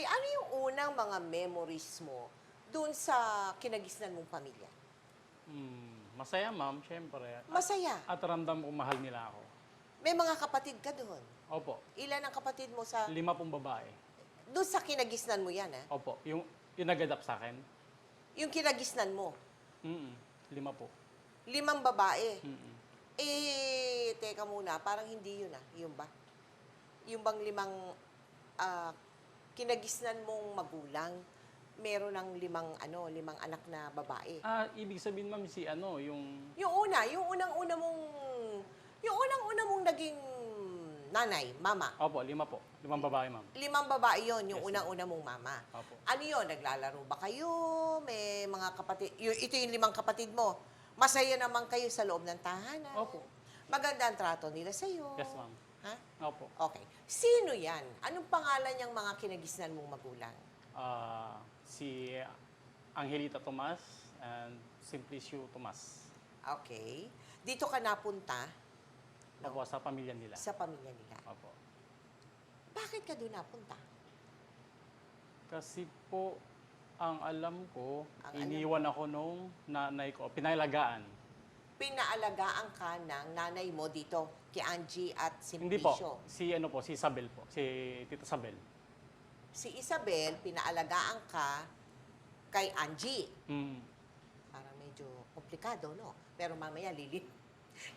ano yung unang mga memories mo dun sa kinagisnan mong pamilya? Masaya, ma'am, syempre. Masaya. At ramdam ko mahal nila ako. May mga kapatid ka doon. Opo. Ilan ang kapatid mo sa... 5 pong babae. Doon sa kinagisnan mo yan, eh? Opo. Yung nag-adapt sa akin. Yung kinagisnan mo. 5 po. 5 babae. Mm-mm. Teka muna, parang hindi yun, ah. Yun ba? Yung bang 5 kinagisnan mong magulang, meron ng 5 anak na babae. Ibig sabihin, ma'am, yung... Yung unang-una mong naging nanay, mama. Opo, 5 po. 5 babae, ma'am. 5 babae yon, yung Yes, unang-una mong mama. Opo. Ano yon, naglalaro ba kayo? May mga kapatid, ito yung 5 kapatid mo. Masaya naman kayo sa loob ng tahanan. Opo. Maganda ang trato nila sa'yo. Yes, ma'am. Ha? Opo. Okay. Sino yan? Anong pangalan niyang mga kinagisnan mong magulang? Si Angelita Tomas and Simplicio Tomas. Okay. Dito ka napunta Opo, sa pamilya nila. sa pamilya nila. Opo. Bakit ka doon napunta? Kasi po, ang alam ko, Ang iniwan ako nung nanay ko, pinalagaan. Pinaalagaan ka ng nanay mo dito, kay Angie at Hindi po, Simplicio. si Isabel po, si Tita Isabel. Si Isabel, pinaalagaan ka kay Angie. Mm. Parang medyo komplikado, no? Pero mamaya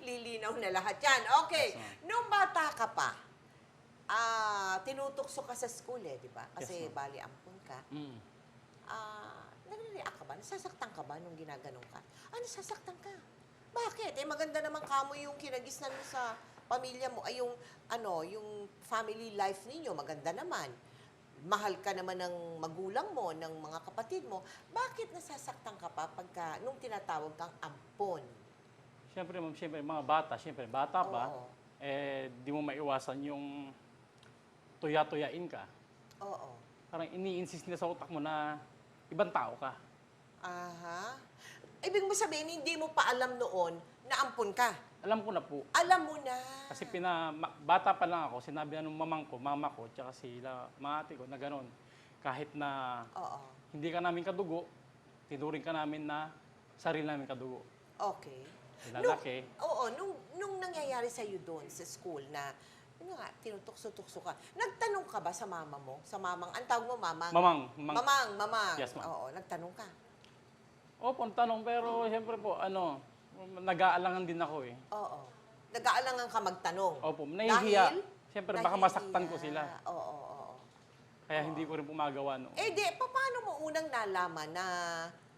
lilinaw na lahat yan. Okay. Yes, ma'am. Nung bata ka pa, tinutukso ka sa school eh, di ba? Kasi Yes, ma'am. bali ampun ka. Mm. Nagre-react ka ba? Nasasaktan ka ba nung ginaganong ka? Nasasaktan ka. Bakit? Maganda naman kamo yung kinagisnan mo sa pamilya mo. Yung family life ninyo, maganda naman. Mahal ka naman ng magulang mo, ng mga kapatid mo. Bakit nasasaktan ka pa nung tinatawag kang ampon? Siyempre, ma'am, mga bata pa, Oo. di mo maiwasan yung tuya-tuyain ka. Oo. Parang ini-insist nila sa utak mo na ibang tao ka. Aha. Ibig mo sabihin, hindi mo pa alam noon na ampon ka. Alam ko na po. Alam mo na. Kasi bata pa lang ako, sinabi na nung mama ko, tsaka sila, mga ate ko, na gano'n. Kahit na Oo. hindi ka namin kadugo, tinuring ka namin na sarili namin kadugo. Okay. Lalaki. Nung nangyayari sa'yo doon sa school na, yun nga, tinutukso-tukso ka, nagtanong ka ba sa mama mo? Sa mamang, ang tawag mo, mamang? Mamang. Yes, ma'am. Oo, nagtanong ka. Opo, ang tanong, pero siyempre po, nag-aalangan din ako eh. Oo. Nag-aalangan ka magtanong. Opo, nahihiya. Dahil? Siyempre, baka masaktan ko sila. Oo. Kaya hindi ko rin pumagawa noon. Paano mo unang nalaman na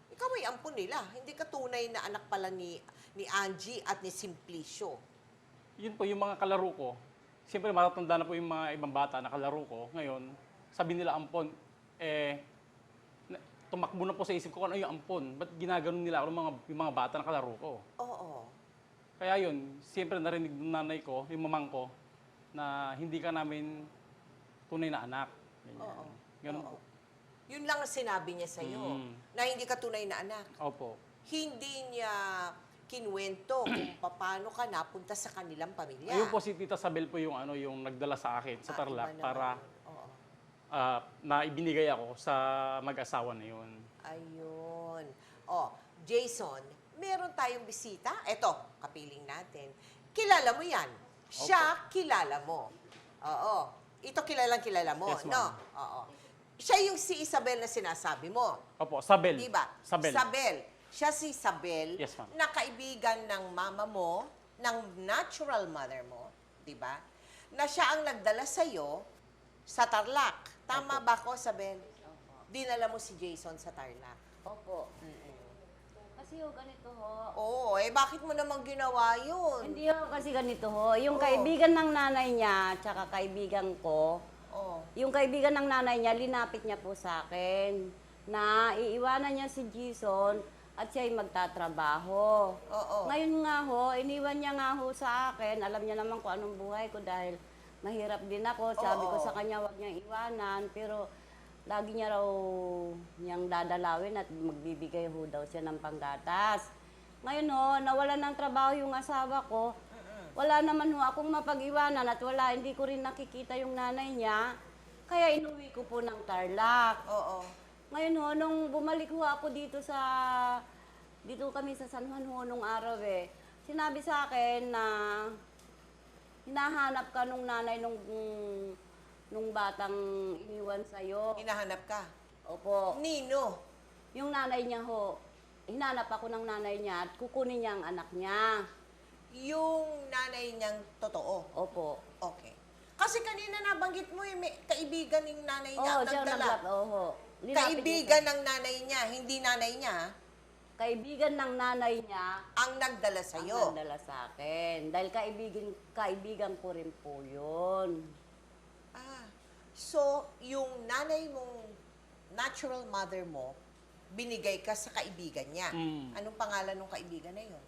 ikaw ay ampon nila? Hindi ka tunay na anak pala ni Angie at ni Simplicio. Yun po, yung mga kalaro ko. Siyempre, matatanda na po yung mga ibang bata na kalaro ko. Ngayon, sabi nila ampon, tumakbo na po sa isip ko kung ano yung ampon. Ba't ginaganon nila ako yung mga bata na kalaro ko? Oo. Kaya yun, siyempre narinig ng nanay ko, yung mamang ko, na hindi ka namin tunay na anak. Ganyan. Oo. Ganun Oo. po. Yun lang ang sinabi niya sa'yo, na hindi ka tunay na anak. Opo. Hindi niya kinwento kung paano ka napunta sa kanilang pamilya. Ayun po si Tita Sabel po yung nagdala sa akin sa Tarlac Iba naman para yun. Oo. na ibinigay ako sa mag-asawa na yun. Ayun. Jason, meron tayong bisita. Eto, kapiling natin. Kilala mo yan. Siya, kilala mo. Oo. Ito kilala mo, Yes, ma'am. no? Oo. Siya yung si Isabel na sinasabi mo. Opo, Sabel. Diba? Sabel. Siya si Isabel, Yes, ma'am. na kaibigan ng mama mo, ng natural mother mo, di ba? Na siya ang nagdala sa'yo sa Tarlac. Tama Opo. ba ko, Isabel? Opo. Dinala mo si Jason sa Tarlac. Opo. Kasi ganito ho. Oo, bakit mo naman ginawa yun? Hindi ho kasi ganito ho. Yung Oo. kaibigan ng nanay niya, tsaka kaibigan ko, Oo. yung kaibigan ng nanay niya, linapit niya po sa akin na iiwanan niya si Jason at siya'y magtatrabaho. Oo. Ngayon nga ho, iniwan niya nga ho sa akin. Alam niya naman kung anong buhay ko dahil mahirap din ako. Sabi ko Oo. sa kanya, wag niyang iwanan. Pero lagi niya raw niyang dadalawin at magbibigay ho daw siya ng panggatas. Ngayon ho, nawalan ng trabaho yung asawa ko. Wala naman ho akong mapag-iwanan at hindi ko rin nakikita yung nanay niya. Kaya inuwi ko po ng Tarlac. Oo. Ngayon ho, nung bumalik ho ako dito kami sa San Juan ho nung araw sinabi sa akin na hinahanap ka nung nanay nung batang iniwan sa'yo. Hinahanap ka. Opo. Nino. Yung nanay niya ho, hinanap ako ng nanay niya at kukunin niya ang anak niya. Yung nanay niyang totoo. Opo. Okay. Kasi kanina nabanggit mo may kaibigan ng nanay niya Oo, ang siya nagdala. oho. Linapit Kaibigan ng nanay niya, hindi nanay niya, Kaibigan ng nanay niya ang nagdala ang sa'yo. nagdala sa akin. Dahil kaibigan ko rin po yun. Ah, so, yung nanay mong natural mother mo, binigay ka sa kaibigan niya. Mm. Anong pangalan ng kaibigan na yun?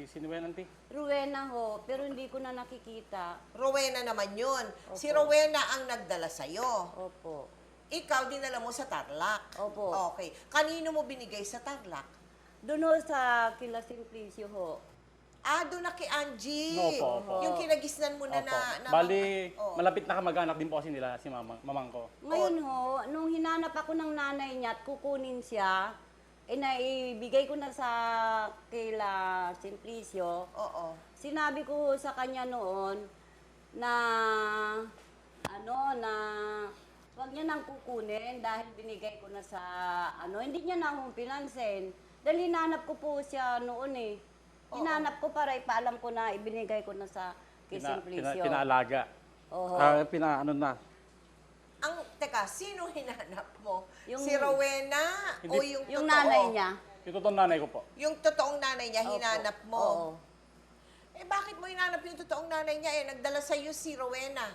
Sino ba yan, auntie? Rowena ho, pero hindi ko na nakikita. Rowena naman yun. Si Opo. Rowena ang nagdala sa'yo. Opo. Ikaw, dinala mo sa Tarlac. Opo. Okay. Kanino mo binigay sa Tarlac? Doon ho sa Kila Simplicio ho. Ah, doon na kay Angie. Opo, opo. Yung kinagisnan mo na Opo. na Bali, oh. malapit na kamag-anak din po kasi nila, si mamang ko. Ngayon ho, nung hinanap ako ng nanay niya at kukunin siya, naibigay ko na sa Kila Simplicio. Oo. Sinabi ko sa kanya noon na wag niya nang kukunin dahil binigay ko na sa hindi niya na akong pinansin. Dahil hinanap ko po siya noon Hinanap ko para ipaalam ko na ibinigay ko na sa kay Simplicio. Pinaalaga. Oho. Teka, sino hinanap mo? Yung- Si Rowena o Hindi. yung Yung totoo? nanay niya. Yung totoong nanay ko po. Yung totoong nanay niya, Opo. hinanap mo? Oo. Eh, bakit mo hinanap yung totoong nanay niya? Nagdala sa'yo si Rowena.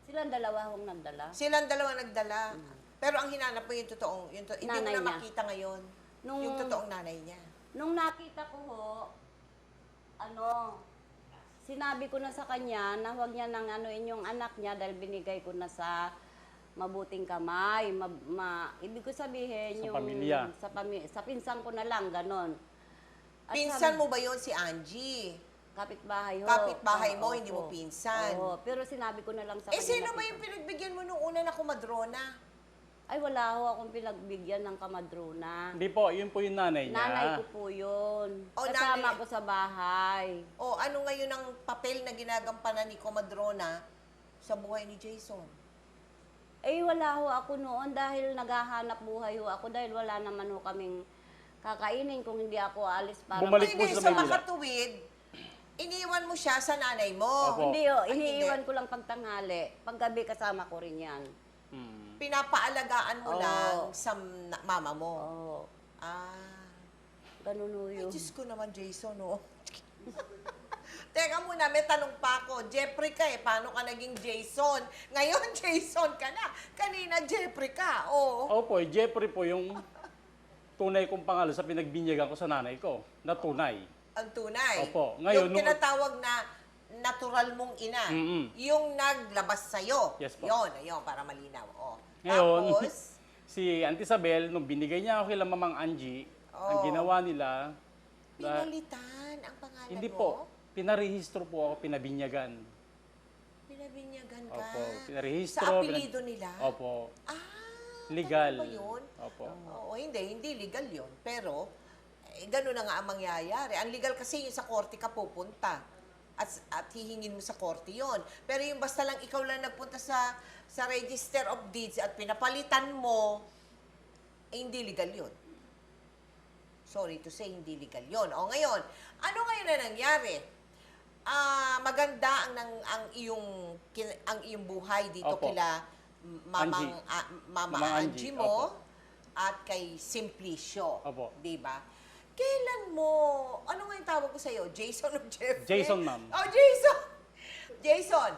Silang dalawa hong nagdala. Silang dalawa nagdala. Pero ang hinanap mo yung totoong, hindi mo Nanay na niya. makita ngayon. Nung- Yung totoong nanay niya. Nung nakita ko ho, sinabi ko na sa kanya na huwag niya nang yung anak niya dahil binigay ko na sa mabuting kamay. Ibig ko sabihin Sa yung pamilya. sa pinsan ko na lang ganon. At Pinsan mo ba yon si Angie? kapitbahay ho. Kapitbahay mo, Oo, hindi mo opo. pinsan. Oo, pero sinabi ko na lang sa Eh, kanya. sino na ba yung pinagbigyan mo nung una na kumadrona? Ay, wala ho akong pinagbigyan ng kamadrona. Hindi po, yun po yung nanay niya. Nanay ko po yun. Oh, Kasama nanay. ko sa bahay. O ano ngayon ang papel na ginagampanan ni Comadrona sa buhay ni Jason? Eh, wala ho ako noon dahil naghahanap buhay ho ako dahil wala naman ho kaming kakainin kung hindi ako alis para... Bumalik po Hindi, sa sa Maynila. makatuwid, iniwan mo siya sa nanay mo. Opo. Hindi ho, Ay, iniiwan hindi. ko lang pagtanghali. Paggabi kasama ko rin yan. Hmm. Pinapaalagaan mo Oo. lang sa mama mo. Oo, Ah. ganun ho Ay, yun. Diyos ko naman, Jason, oh. Teka muna, may tanong pa ako. Jeffrey ka paano ka naging Jason? Ngayon, Jason ka na. Kanina, Jeffrey ka. Oh. Opo, Jeffrey po yung tunay kong pangalan sa pinagbinyagan ko sa nanay ko, na tunay. Ang tunay. Opo. Ngayon, yung nung- tinatawag na natural mong ina. Mm-mm. Yung naglabas sa'yo. Yes po. Yun, para malinaw. Oh. Ngayon, Tapos, si Auntie Isabel, nung binigay niya ako kila Mamang Angie, ang Oh. ginawa nila, pinalitan ang pangalan hindi mo? po, pinarehistro po ako, pinabinyagan. Pinabinyagan ka? Opo, pinarehistro. Sa apelido nila? Opo, Ah, legal. ganun ba yun? Opo. Oo, hindi legal yun. Pero, gano'n na nga ang mangyayari. Ang legal kasi yung sa korte ka pupunta. At hihingin mo sa korte yon. Pero yung basta lang ikaw lang nagpunta sa Register of Deeds at pinapalitan mo, hindi legal yun. Sorry to say, hindi legal yun. O ngayon, ano ngayon na nangyari? Maganda ang iyong buhay dito Opo. kila Angie. Mama Mamang Angie Angie, mo opo. at kay Simplicio. Opo. Di ba? Kailan mo, ano nga yung tawag ko sa'yo? Jason o Jeffrey? Jason, ma'am. Oh, Jason! Jason,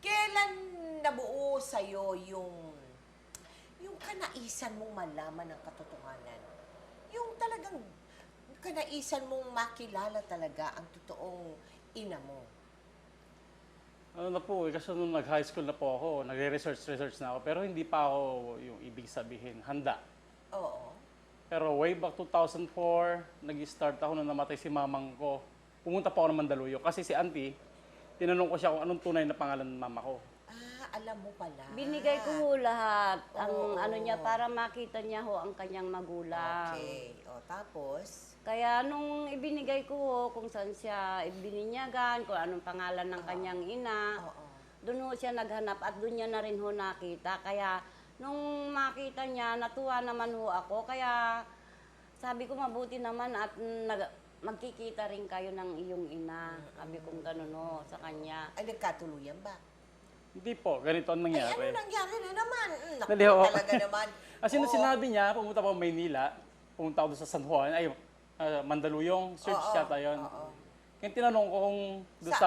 kailan nabuo sa'yo yung kanaisan mong malaman ng katotohanan? Yung talagang kanaisan mong makilala talaga ang totoong ina mo. Ano na po, kasi nung nag-high school na po ako, nagre-research na ako, pero hindi pa ako yung ibig sabihin, handa. Oo. Pero way back 2004, nag-start ako nung namatay si mamang ko. Pumunta po ako ng Mandaluyong kasi si auntie, tinanong ko siya kung anong tunay na pangalan ng mama ko. alam mo pala. Binigay ko ho lahat. Oo, Ang ano niya, oo. para makita niya ho ang kanyang magulang. Okay. O, tapos? Kaya nung ibinigay ko ho, kung saan siya ibininyagan, kung anong pangalan ng kanyang ina, Oo. doon ho siya naghanap at doon niya na rin ho nakita. Kaya nung makita niya, natuwa naman ho ako. Kaya sabi ko mabuti naman at magkikita rin kayo ng iyong ina. Sabi kong gano'n ho sa kanya. Ay, nagkatuluyan ba? Hindi po, ganito ang Ay, ano nangyari. nangyari na naman? Naku, Dali ho. talaga naman. As in, Oo. sinabi niya, pumunta pa Maynila, pumunta ako doon sa San Juan, ay, Mandaluyong, search Oo, yata yun. oo. Kaya tinanong ko kung doon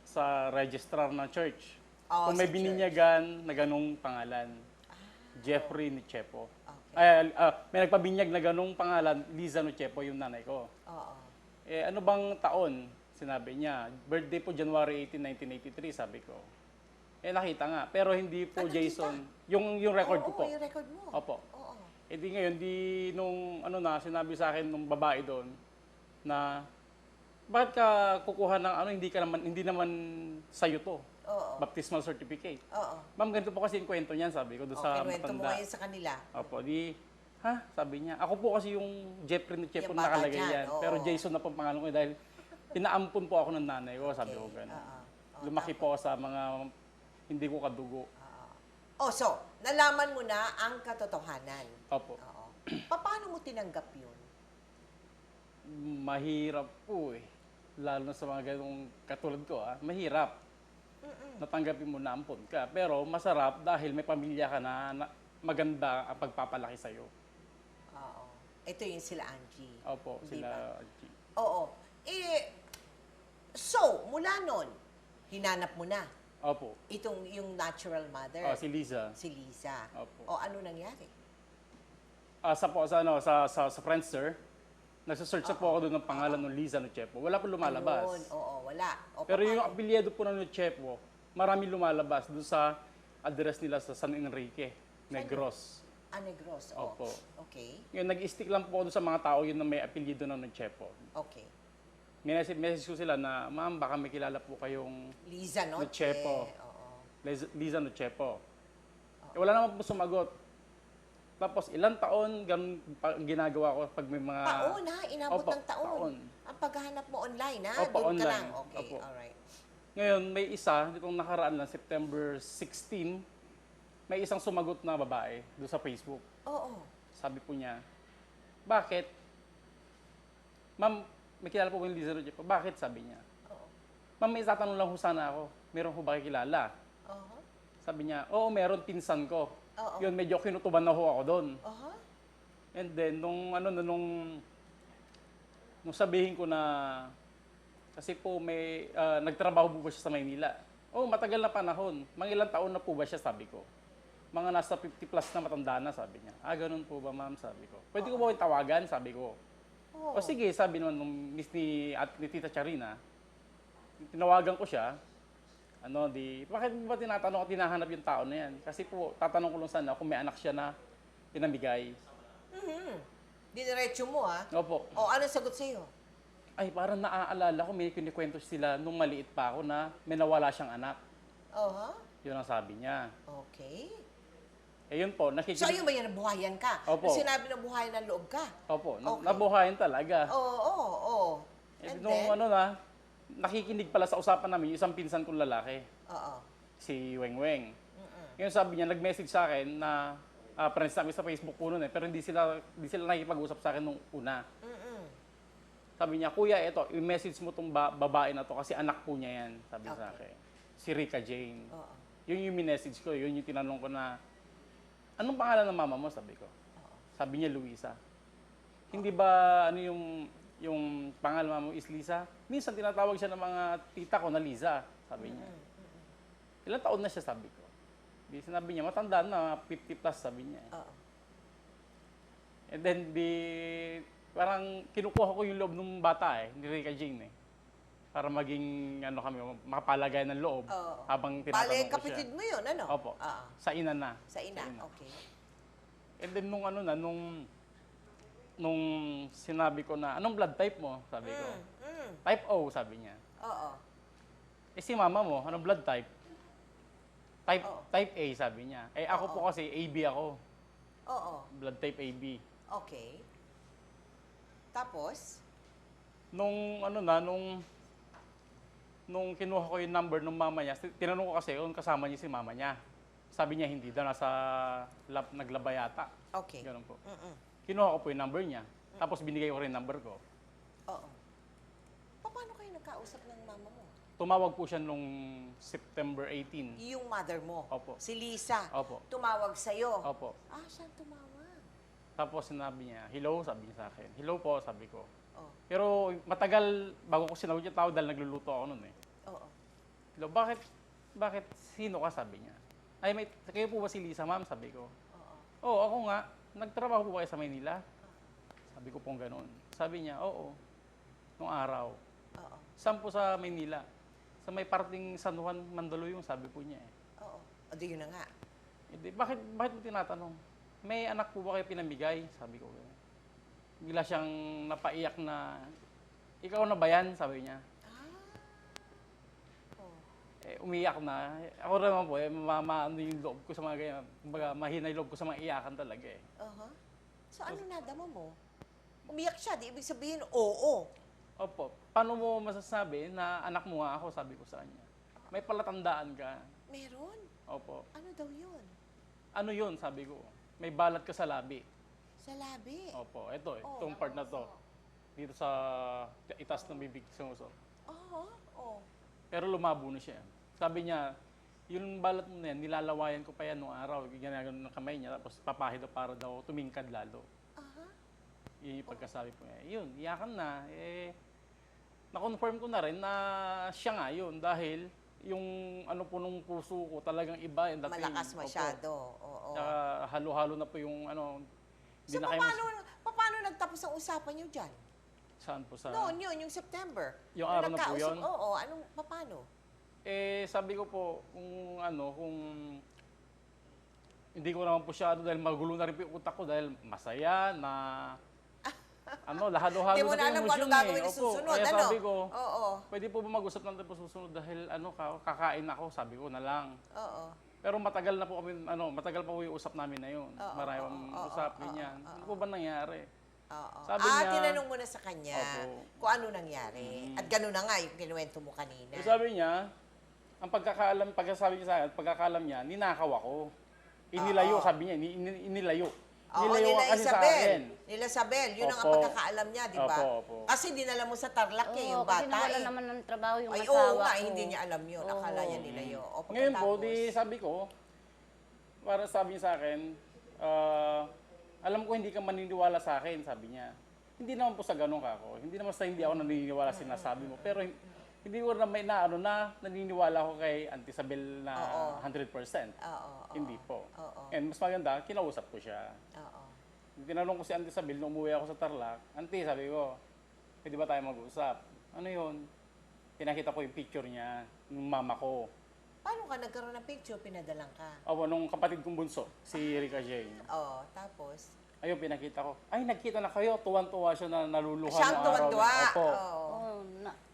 sa registrar ng church, Oo, kung may sa bininyagan na ganong pangalan. Jeffrey Nuchepo. Okay. May nagpabinyag na ganong pangalan, Liza Nuchepo, yung nanay ko. Oo. Eh, ano bang taon? Sinabi niya, birthday po January 18, 1983, sabi ko. Eh, nakita nga. Pero hindi po Ah, Jason. Yung record ko Oo, po. yung record mo. Opo. Oo. Eh di ngayon, nung sinabi sa akin nung babae doon na bakit ka kukuha ng hindi naman sa'yo to, Oo. baptismal certificate. Oo. Ma'am, ganito po kasi yung kwento niyan, sabi ko doon sa Kinuwento mo matanda. ngayon sa kanila. Opo, sabi niya, ako po kasi yung Jeffrey Nuchepo Yung na bata nakalagay dyan, yan. oo. Pero Jason na po ang pangalan ko dahil pinaampun po ako ng nanay ko, sabi ko gano'n. Oo. Oo, Lumaki po ako sa mga hindi ko kadugo. Oh, so, nalaman mo na ang katotohanan. Opo. Oo. Paano mo tinanggap yun? Mahirap po eh. Lalo na sa mga ganong katulad ko, mahirap. Natanggapin mo na ampon ka. Pero masarap dahil may pamilya ka na maganda ang pagpapalaki sa'yo. Oo. Ito yung sila Angie. Opo, Di sila. ba? Oo. So, mula nun, hinanap mo na Opo. yung natural mother. Si Liza. Si Lisa. Opo. O, ano nangyari? Sa Friendster, nagsasearch na po ako doon ng pangalan ng Liza Nuchepo. Wala po lumalabas. Ayun. Oo, wala. O, Pero yung paano? apelyido po ng Nuchepo, marami lumalabas doon sa address nila sa San Enrique, Negros. Negros. Oh. Opo. Okay. Ngayon, nag-stick lang po ako doon sa mga tao yun na may apelyido ng Nuchepo. Okay. Message ko sila na, ma'am, baka may kilala po kayong Liza Noche. Nuchepo. Oo. Liza Nuchepo. Wala naman po sumagot. Tapos ilang taon ganun ginagawa ko pag may mga... Taon ha? Inabot Opo, ng taon. taon. Ang paghahanap mo online ha? Opo, Doon ka online. lang. Okay, Opo. alright. Ngayon, may isa, itong nakaraan lang, September 16, may isang sumagot na babae doon sa Facebook. Oo. Sabi po niya, bakit? Ma'am, may kilala po yung Liza Nuchepo. Bakit? Sabi niya. Oo. Ma'am, may tatanong lang ho sana ako. Meron ho ba kayo kilala? Oo. Sabi niya, oo, meron, pinsan ko. Oo. Yun, medyo kinutuban na ho ako doon. Aha. And then, nung sabihin ko na, kasi po may, nagtrabaho po ba siya sa Maynila? Oh, matagal na panahon. Mga ilang taon na po ba siya, sabi ko. Mga nasa 50 plus na matanda na, sabi niya. Ganun po ba, ma'am, sabi ko. Pwede ko ba yung tawagan, sabi ko. Oo. O sige, sabi naman nung ni Tita Charina, tinawagan ko siya, bakit mo ba tinatanong at tinahanap yung tao na yan? Kasi po, tatanong ko lang sana kung may anak siya na pinamigay. Diniretso mo ha? Opo. O, ano sagot sa'yo? Ay, parang naaalala ko, may kinikwento sila nung maliit pa ako na may nawala siyang anak. Aha. Yun ang sabi niya. Okay. Eh yun po, So, nakikinig. ayun ba yan, nabuhayan ka? Opo. Nung sinabi na buhayan ng loob ka? Opo, Okay. nabuhayan talaga. Oo. Eh, And nung then? nakikinig pala sa usapan namin, yung isang pinsan kong lalaki, Oo. si Weng Weng. Ngayon sabi niya, nag-message sa akin na friends namin sa Facebook po noon pero hindi sila nakikipag-usap sa akin nung una. Sabi niya, kuya, ito, i-message mo tong babae na to kasi anak po niya yan, sabi sa akin. Si Rika Jane. Oo. Yun yung minessage ko, yun yung tinanong ko na, anong pangalan ng mama mo? Sabi ko. Sabi niya, Luisa. Hindi ba, yung pangalan mo is Lisa? Minsan tinatawag siya ng mga tita ko na Liza, sabi niya. Ilang taon na siya, sabi ko. Di sinabi niya, matanda na, 50 plus, sabi niya. Oo. And then, parang kinukuha ko yung loob ng bata ni Rika Jane para maging, kami, makapalagay ng loob Oo. habang Bale, tinatanong ko siya. kapatid mo yun, ano? Opo. Oo. Sa ina na. Sa ina, okay. And then nung sinabi ko na, anong blood type mo? Sabi ko. Type O, sabi niya. Oo. Si mama mo, anong blood type? Oo. Type A, sabi niya. Eh, ako Oo. po kasi AB ako. Oo. Blood type AB. Okay. Tapos? Nung nung kinuha ko yung number ng mama niya, tinanong ko kasi kung kasama niya si mama niya. Sabi niya hindi daw, nasa naglaba yata. Okay. Ganun po. Mm-mm. Kinuha ko po yung number niya. Tapos binigay ko rin yung number ko. Oo. Paano kayo nagkausap ng mama mo? Tumawag po siya nung September 18. Yung mother mo? Opo. Si Lisa? Opo. Tumawag sa'yo? Opo. Siyang tumawag. Tapos sinabi niya, hello, sabi niya sa akin. Hello po, sabi ko. Oh. Pero matagal bago ko sinawag yung tao dahil nagluluto ako noon eh. Oo. Hello, bakit sino ka, sabi niya. Ay, kayo po ba si Lisa, ma'am? Sabi ko. Oo. Oo, ako nga. Nagtrabaho po kayo sa Maynila? Sabi ko pong ganun. Sabi niya, oo. Nung araw. Oo. Saan po sa Maynila? Sa may parting San Juan, Mandaluyong, sabi po niya eh. Oo. O, di yun na nga. Hindi, bakit mo tinatanong? May anak po ba kayo pinamigay? Sabi ko. Bigla siyang napaiyak na, ikaw na ba yan? Sabi niya. Oh. Umiyak na. Ako naman po, ano yung loob ko sa mga ganyan. Kumbaga, mahina yung loob ko sa mga iyakan talaga eh. Uh-huh. So, ano nadama mo? Umiyak siya, di ibig sabihin, oo. Opo. Paano mo masasabi na anak mo nga ako, sabi ko sa kanya. May palatandaan ka. Meron? Opo. Ano daw yun? Ano yun, sabi ko. May balat ka sa labi. Sa labi? Opo, ito eh. Oh. Itong part na to. Dito sa itas ng bibig sa uso. Oo. Oh. Pero lumabo na siya. Sabi niya, yung balat mo na yan, nilalawayan ko pa yan nung araw. Ginagano ng kamay niya, tapos papahid para daw tumingkad lalo. Aha. Yun yung pagkasabi po niya. Yun, iyakan na. Na-confirm ko na rin na siya nga yun dahil yung ano po nung puso ko talagang iba. Yung dating, Malakas masyado. Oo. Tsaka halo-halo na po yung ano. So, paano nagtapos ang usapan niyo dyan? Saan po sa... Noon yun, yung September. Yung Nung araw na po nagkausap- yun? Oo. Paano? Sabi ko po, kung hindi ko naman po siya dahil magulo na rin po yung utak ko dahil masaya na halo-halo Hindi mo na na alam po yung kung anong emosyon gagawin eh. na Opo, susunod. kaya Ano? sabi ko, Oo. pwede po ba mag-usap lang tayo po susunod dahil kakain ako, sabi ko na lang. Oo. Pero matagal na po kami, matagal pa po yung usap namin na yun. Oo, Marami oo, pang oo, usap, oo, ganyan. oo, Ano po ba nangyari? Oo. Sabi niya- Tinanong mo na sa kanya Opo. kung ano nangyari. At gano'n na nga yung kinuwento mo kanina. So sabi niya, ang pagkasabi niya sa akin, pagkakaalam niya, ninakaw ako. Inilayo, Oo. sabi niya, inilayo. Oo, Nilayo nila ka kasi sa Isabel. akin. Nila Isabel. Yun ang Opo. pagkakaalam niya, di ba? Opo, opo. Kasi dinala mo sa Tarlac yung kasi bata. nawala naman ng trabaho yung Ay, asawa oo nga, ko. hindi niya alam yun. Akala niya nilayo. O, Ngayon po, pagkatapos, di sabi ko, para sabi niya sa akin, alam ko hindi ka maniniwala sa akin, sabi niya. Hindi naman po sa ganun ka ako. Hindi naman sa hindi ako naniniwala sa sinasabi mo. Pero hindi ko na may naniniwala ako kay Auntie Isabel na Oo. 100%. Oo. Hindi po. Oo. And mas maganda, kinausap ko siya. Oo. Tinanong ko si Auntie Isabel nung umuwi ako sa Tarlac. Auntie, sabi ko, pwede ba tayo mag-usap? Ano yun? Pinakita ko yung picture niya, ng mama ko. Paano ka nagkaroon ng picture? Pinadalang ka. O, nung kapatid kong bunso, si Rica Jane. Oo. Tapos, Ayun, pinakita ko. Ay, nagkita na kayo. Tuwan-tuwa siya na naluluha siya ang nung araw. tuwan-tuwa. Opo. Oo. Oh,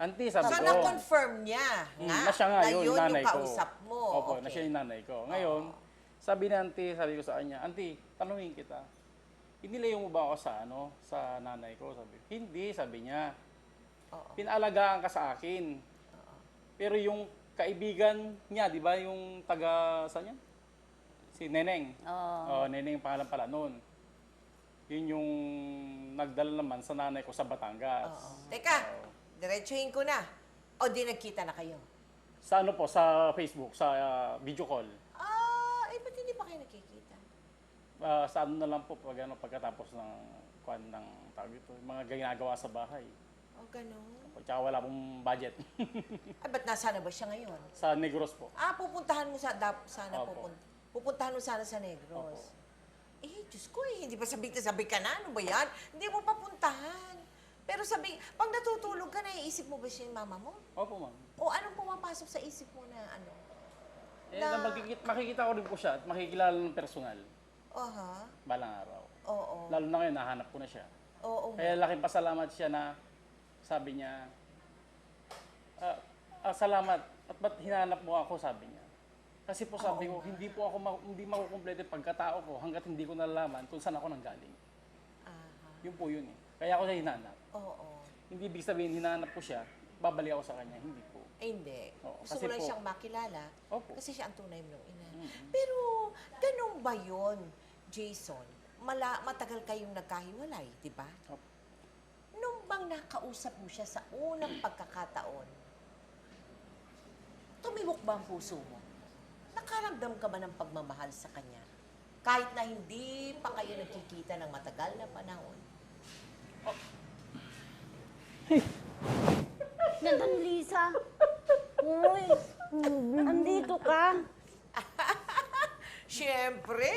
Auntie, sabi So, ko. na-confirm niya nga na siya nga na yun, yun nanay yung ko. kausap mo. Opo, na siya yung nanay ko. Ngayon, sabi ni Auntie, sabi ko sa kanya, Auntie, tanungin kita. Inilayo mo ba ako sa nanay ko? Sabi, hindi, sabi niya. Oo. Pinaalagaan ka sa akin. Pero yung kaibigan niya, di ba, yung taga, saan yan? Si Neneng. Oo. Neneng yung pangalan pala noon. Yun yung nagdala naman sa nanay ko sa Batangas. Oo. Teka, diretsuhin ko na. O di nagkita na kayo? Sa ano po, sa Facebook, sa video call. Ba't hindi pa kayo nakikita? Sa ano na lang po pagkatapos ng ng tawag ito, mga ginagawa sa bahay. O, ganun. Tsaka wala pong budget. Ba't nasaan na ba siya ngayon? Sa Negros po. Pupuntahan mo sana Opo. pupuntahan mo sana sa Negros. Opo. Diyos ko hindi pa sabi ka na, ano ba yan? Hindi mo papuntahan. Pero pag natutulog ka, naiisip mo ba siya yung mama mo? Opo, ma'am. O anong pumapasok sa isip mo na ano? Makikita ko rin po siya at makikilala ng personal. Aha. Balang araw. Oo. Lalo na ngayon, nahanap ko na siya. Oo. Kaya laking pasalamat siya na sabi niya, salamat. At ba't hinanap mo ako, sabi niya. Kasi po sabi ko, hindi po ako hindi makukumpleto yung pagkatao ko hanggat hindi ko nalalaman kung saan ako nanggaling. Yun po yun eh. Kaya ako siya hinanap. Oo. Hindi ibig sabihin hinanap ko siya, babalik ako sa kanya. Hindi po. Hindi. Oo, Gusto kasi mo lang po- siyang makilala Opo. kasi siya ang tunay mong ina. Pero, ganun ba yun, Jason? Matagal kayong nagkahiwalay, di ba? Opo. Nung bang nakausap mo siya sa unang pagkakataon, tumibok ba ang puso mo? Nakaramdam ka ba ng pagmamahal sa kanya? Kahit na hindi pa kayo nagkikita ng matagal na panahon. Nandan, Lisa. Uy, andito ka. Siyempre!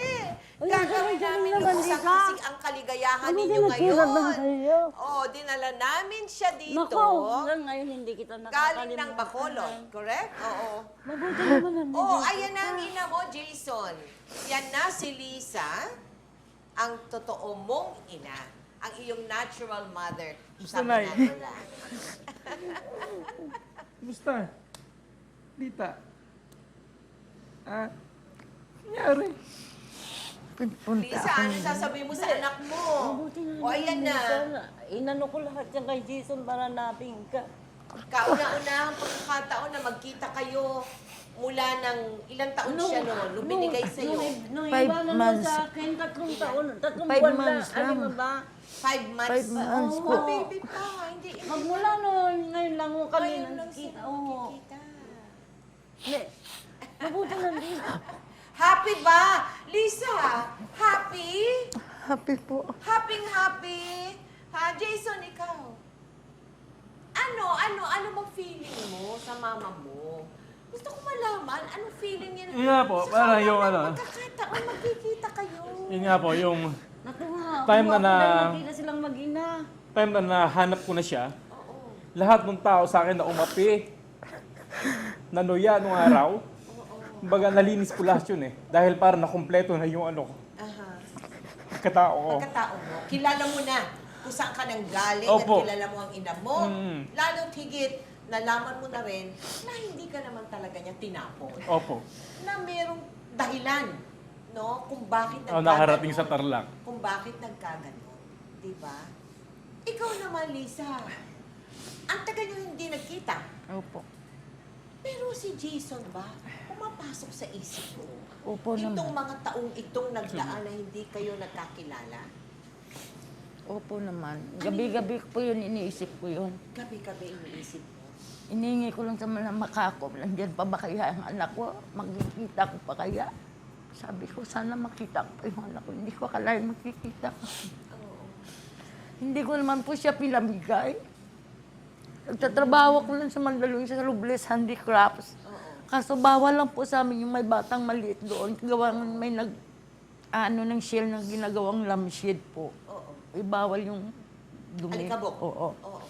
Ay, Gagawin ganun namin naman, lubos ang Lisa. kasing ang kaligayahan Ano ninyo ba nagkilala ngayon. kayo? Oh, dinala namin siya dito. Nako, hanggang ngayon hindi kita nakakalimutan. Galing ng Bacolod, correct? Oo. Mabuti naman nandito. Oh, ayan na ang ina mo, Jason. Yan na si Lisa, ang totoo mong ina. Ang iyong natural mother. Sabi Nay. nga nila. Kumusta? Dita? Nangyari? Lisa, ano sasabihin mo sa anak mo? Mabuti na O, ayan na. Inano ko lahat yan kay Jason para naping ka. Kauna-unahang pagkakataon na magkita kayo mula ng ilang taon siya noon, nung binigay sa'yo. Nung 5 iwanan mo months. sa akin, 3 taon, 3 5 buwan na. months Ano lang. mo ba? 5 months. 5 months Oh, po. baby pa. Hindi. Magmula noon, ngayon lang mo kami Ngayon lang nagkita. sila Oo. magkikita. Hindi. Mabuti nandito. Happy ba? Lisa, happy? Happy po. Happy? Ha, Jason, ikaw? Ano bang feeling mo sa mama mo? Gusto ko malaman, anong feeling niya? Yun nga po, Sa parang kawalan yung ng ano. Pagkakataon, magkikita kayo. Yun nga po, yung Natuwa. Time na na- Nakita silang mag-ina. time na nahanap ko na siya, lahat ng tao sa akin na umapi, nanuya nung araw, kumbaga nalinis ko lahat yun eh. Dahil parang nakumpleto na yung ano, Aha. katao ko. Pagkatao mo, kilala mo na kung saan ka nang galing Opo. at kilala mo ang ina mo. Lalo't higit, nalaman mo na rin na hindi ka naman talaga niya tinapon. Opo. Na merong dahilan, no? Kung bakit Nakarating sa Tarlac. Kung bakit nagkaganon. Di ba? Ikaw naman, Lisa. Ang tagal niyo hindi nagkita. Opo. Pero si Jason ba, pumapasok sa isip mo? Opo Itong naman. mga taong itong nagdaan na hindi kayo nagkakilala, Opo naman. Gabi-gabi ko po yun, iniisip ko yun. gabi-gabi iniisip mo. Inihingi ko lang sa mga makako. Nandiyan pa ba kaya ang anak ko? Magkikita ko pa kaya? Sabi ko, sana makita ko pa yung anak ko. Hindi ko akalain makikita ko. Oo. Hindi ko naman po siya pinamigay. Nagtatrabaho ko lang sa Mandaluyong sa Robles Handicrafts. Kaso bawal lang po sa amin yung may batang maliit doon. Gawang may ng shell na ginagawang lampshade po. Oo. Bawal yung dumi. Alikabok? Oo. Oo.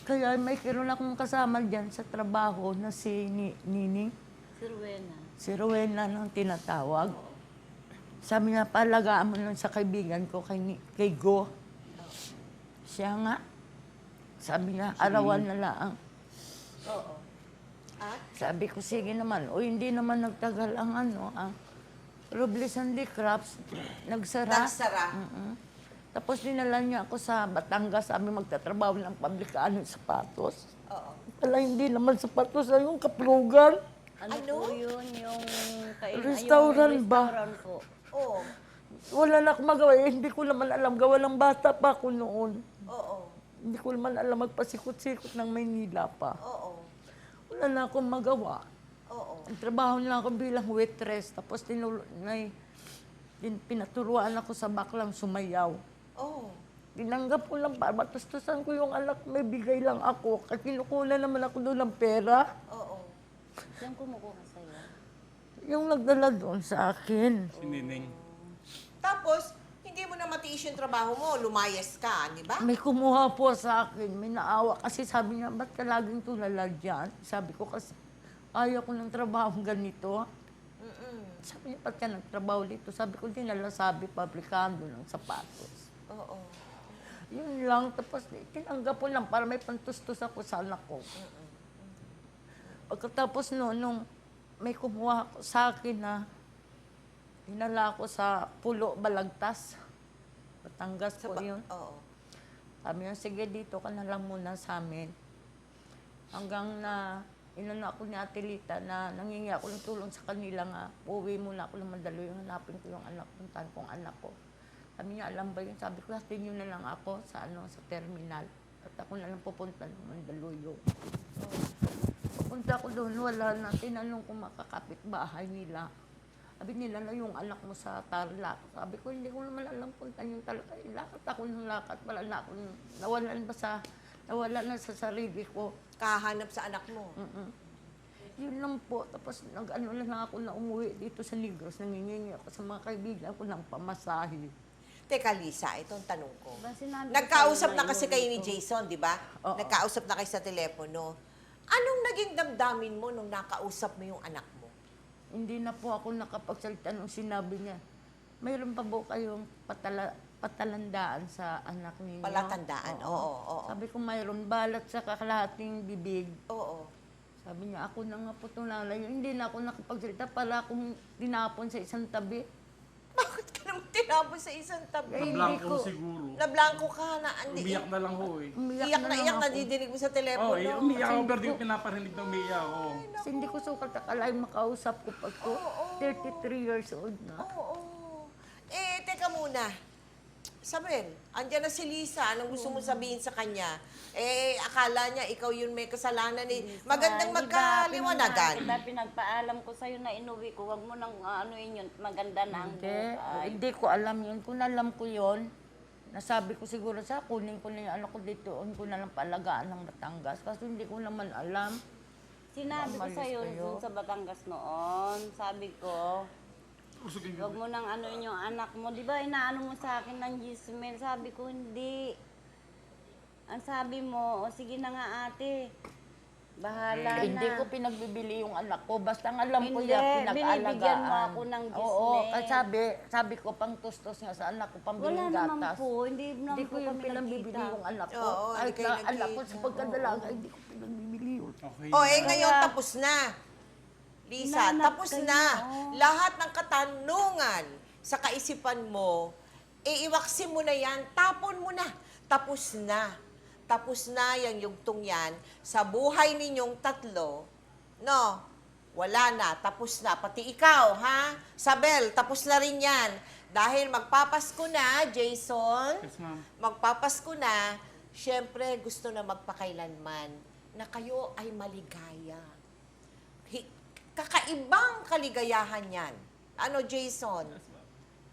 Kaya may kiron akong kasama dyan sa trabaho na si Nining. Si Rowena. Si Rowena nang tinatawag. Sabi niya, palagaan mo lang sa kaibigan ko, kay Go. Siya nga. Sabi niya, arawan na lang. Oo. At? Sabi ko, sige naman. O hindi naman nagtagal ang ang Robles Handicrafts. Nagsara. Nagsara. Tapos dinala niya ako sa Batangas. Sabi magtatrabaho ng pabrikaan ng sapatos. Oo. Wala, hindi naman sapatos. Yung kaplugan. Ano, Ano? po yun? Yung Restaurant ba? Restaurant po. Oo. Wala na akong magawa. Hindi ko naman alam. Gawa ng bata pa ako noon. Oo. Hindi ko naman alam magpasikot-sikot ng Maynila pa. Oo. Wala na akong magawa. Oo. Ang trabaho na ako bilang waitress. Tapos pinaturuan ako sa baklang sumayaw. Oo. Tinanggap ko lang para matustusan ko yung anak. May bigay lang ako. Kasi kinukuha naman ako doon ng pera. Oo. Saan kumukuha sa'yo? Yung nagdala doon sa akin. Si Nining. Tapos, hindi mo na matiis yung trabaho mo, lumayas ka, di ba? May kumuha po sa akin. May naawa. Kasi sabi niya, ba't ka laging tulala dyan? Sabi ko kasi, ayaw ko ng trabaho ganito. Sabi niya, ba't ka nagtrabaho dito? Sabi ko, di nalasabi, pabrikando ng sapatos. Oo. Yun lang. Tapos tinanggap ko lang para may pantustos ako sa anak ko. Pagkatapos noon, nung may kumuha ko sa akin na dinala ko sa Pulo, Balagtas. Batangas po yun. Oo. Sabi niya, sige dito ka na lang muna sa amin. Hanggang na inano ako ni Ate Lita na nangingi ako ng tulong sa kanila nga, uwi muna ako ng Mandaluyong, hanapin ko yung anak, puntahan kong anak ko. Sabi niya, alam ba yun? Sabi ko, hatin niyo na lang ako sa terminal. At ako na lang pupunta ng Mandaluyong. Pupunta ko doon, wala na. Tinanong ko makakapit bahay nila. Sabi nila na yung anak mo sa Tarlac. Sabi ko, hindi ko naman alam punta yung talaga. Lakad ako ng lakad. Wala na ako. Nawala na sa sarili ko. Kahanap sa anak mo. Yun lang po. Tapos nag-ano na lang ako na umuwi dito sa Negros. Nangingingi ako sa mga kaibigan ko ng pamasahe. Teka, Lisa, itong tanong ko. Ba, sinabi ko Nagkausap sa'yo na kasi kayo ni ito. Jason, di ba? Oo. Nagkausap na kayo sa telepono. Anong naging damdamin mo nung nakausap mo yung anak mo? Hindi na po ako nakapagsalita nung sinabi niya. Mayroon pa po kayong patalandaan sa anak ninyo? Palatandaan, oo. Sabi ko, mayroon balat sa kakalahating bibig. Oo. Sabi niya, ako na nga po tunalay. Hindi na ako nakapagsalita para akong tinapon sa isang tabi. Bakit ka naman tinapos sa isang tabi? Eh, hindi Nablangko ko- siguro. Nablangko ka na. Umiyak na lang ho eh. Iyak na iyak, ako. nadidinig mo sa Oo, telepono. umiyak ako pero di ko pinaparinig na umiyak ako. Kasi hindi ko sukat akalain makausap ko pag ko. 33 years old na. Oo. Eh, teka muna. Sabihin, andyan na si Lisa. Anong gusto mo sabihin sa kanya? Eh, akala niya ikaw yun may kasalanan eh. Magandang Hindi ba, magkaliwanagan. pinagpaalam ko sa'yo na inuwi ko, wag mo nang anuin yun, maganda na ang buhay. Hindi ko alam yun. Kung alam ko yun, nasabi ko siguro sa kunin ko na yung anak ko dito, ko na lang paalagaan ng Batangas. Kasi hindi ko naman alam. Sinabi ko Umalis sa'yo kayo. dun sa Batangas noon, sabi ko, wag mo nang anuin yung anak mo. Di ba inaano mo sa akin ng Gismel? Sabi ko, hindi. Ang sabi mo, o sige na nga ate, bahala na. Hindi ko pinagbibili yung anak ko. Basta ang alam ko Hindi, yan, pinag-aalagaan. binibigyan mo ako ng Oo, gisnet. kasi sabi ko, pang tustos nga sa anak ko, Wala pambiling naman gatas. po, hindi naman Hindi po ko yung kami pinagbibili nagkita. yung anak ko. Oo, hindi Kahit kayo na anak ko nagkita. sa pagkadalaga, hindi ko pinagbibili yun. Okay. Oh, eh ngayon Kaya- tapos na. Lisa, Hinanap tapos kayo, na. oh. Lahat ng katanungan sa kaisipan mo, iiwaksin mo na yan, tapon mo na. Tapos na. Tapos na yung yugtong yan sa buhay ninyong tatlo. No, wala na. Tapos na. Pati ikaw, ha? Sabel, tapos na rin yan. Dahil magpapasko na, Jason. Yes, ma'am. Magpapasko na, syempre gusto na magpakailanman na kayo ay maligaya. Kakaibang kaligayahan yan. Ano, Jason?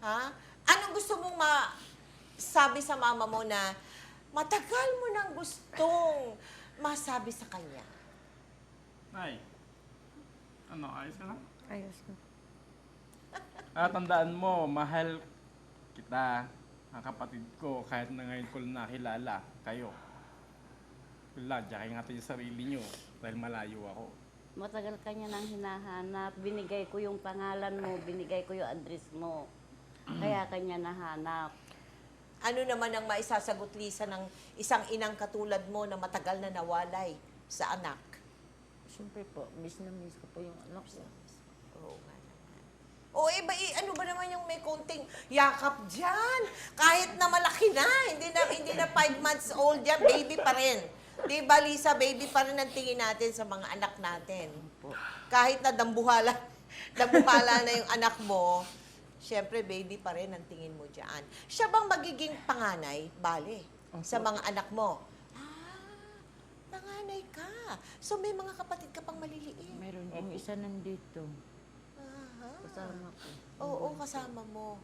Ha? Anong gusto mong sabi sa mama mo na matagal mo nang gustong masabi sa kanya? Ay. Ano, ayos ka lang? Ayos na. Tandaan mo, mahal kita, ang kapatid ko, kahit na ngayon ko lang nakilala kayo. Wala, diyan natin yung sarili nyo dahil malayo ako. Matagal ka niya nang hinahanap. Binigay ko yung pangalan mo, binigay ko yung address mo. Kaya kanya nahanap. Ano naman ang maisasagot, Lisa, ng isang inang katulad mo na matagal na nawalay sa anak? Siyempre po, miss na miss ko po yung anak ko. Oo nga naman. O ano ba naman yung may konting yakap dyan? Kahit na malaki na, hindi na 5 months old yan, baby pa rin. Di ba, Lisa, baby pa rin ang tingin natin sa mga anak natin. Kahit na dambuhala na yung anak mo, syempre, baby pa rin ang tingin mo dyan. Siya bang magiging panganay, bale, sa mga anak mo? Panganay ka. So, may mga kapatid ka pang maliliit. Meron yung isa nandito. Aha. Kasama ko. Oo, kasama mo.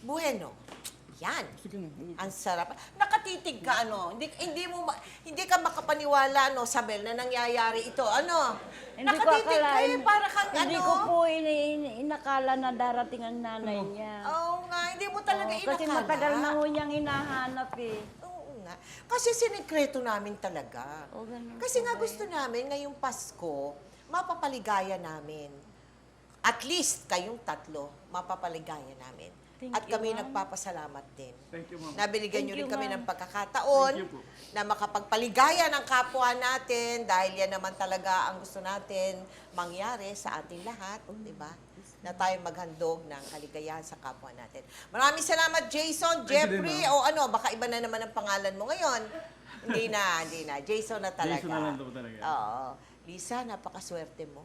Bueno, yan. Sige na. Ang sarap. Nakatitig ka, ano? Hindi ka makapaniwala, no, Sabel, na nangyayari ito. Ano? Hindi ko Nakatitig ka akalain, para kang hindi ano? ko po inakala na darating ang nanay niya. Oo nga, hindi mo talaga Oo, inakala. kasi matagal na ho niyang hinahanap eh. Oo nga. Kasi sinikreto namin talaga. O, ganun Kasi po nga ba gusto namin, ngayong Pasko, mapapaligaya namin. At least, kayong tatlo, mapapaligaya namin. At kami nagpapasalamat din. Thank you, ma'am. Nabinigyan nyo rin Thank you, kami ma'am. ng pagkakataon Thank you po. na makapagpaligaya ng kapwa natin dahil yan naman talaga ang gusto natin mangyari sa ating lahat, di ba? Na tayo maghandog ng kaligayahan sa kapwa natin. Maraming salamat, Jason, Thank you din, Jeffrey, ma'am. o ano, baka iba na naman ang pangalan mo ngayon. Hindi na. Jason na talaga. Jason na lang daw talaga. Oo. Lisa, napakaswerte mo.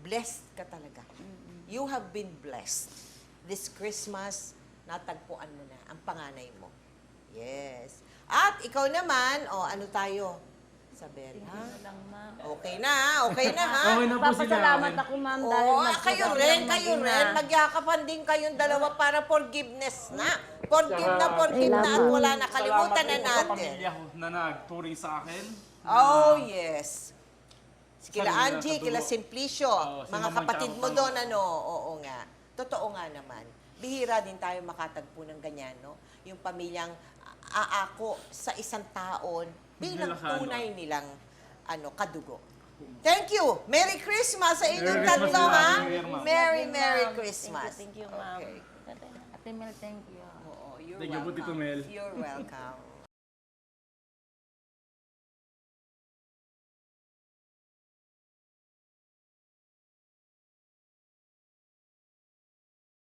Blessed ka talaga. You have been blessed. This Christmas, natagpuan mo na ang panganay mo. Yes. At ikaw naman, ano tayo? Isabel, ha? Okay na, ha? Okay na, ha? Okay na po sila. Papasalamat Okay. ako, ma'am, dahil Oo, mas kayo maganda rin, ang kayo maging rin. na. Magyakapan din kayong dalawa para forgiveness na. Forgive na at wala na. Kalimutan na Salamat po sa natin. pamilya ko na nagturing sa akin. Oh, yes. Kila Sabi nila Angie, sa kila dulo. Simplicio, Oo, si mga Mamang kapatid tsaka mo Panginoon. doon, ano, oo nga. Totoo nga naman. Bihira din tayo makatagpo ng ganyan, no? Yung pamilyang aako sa isang taon bilang Nilakano. tunay nilang kadugo. Thank you! Merry Christmas sa inyong Merry Christmas, tatlo, ma'am. ha? New Year, ma'am. Merry Christmas. Thank you, ma'am. Okay. Ate Mel, thank you. Oo, you're Thank you po, welcome. Tito Mel. You're welcome.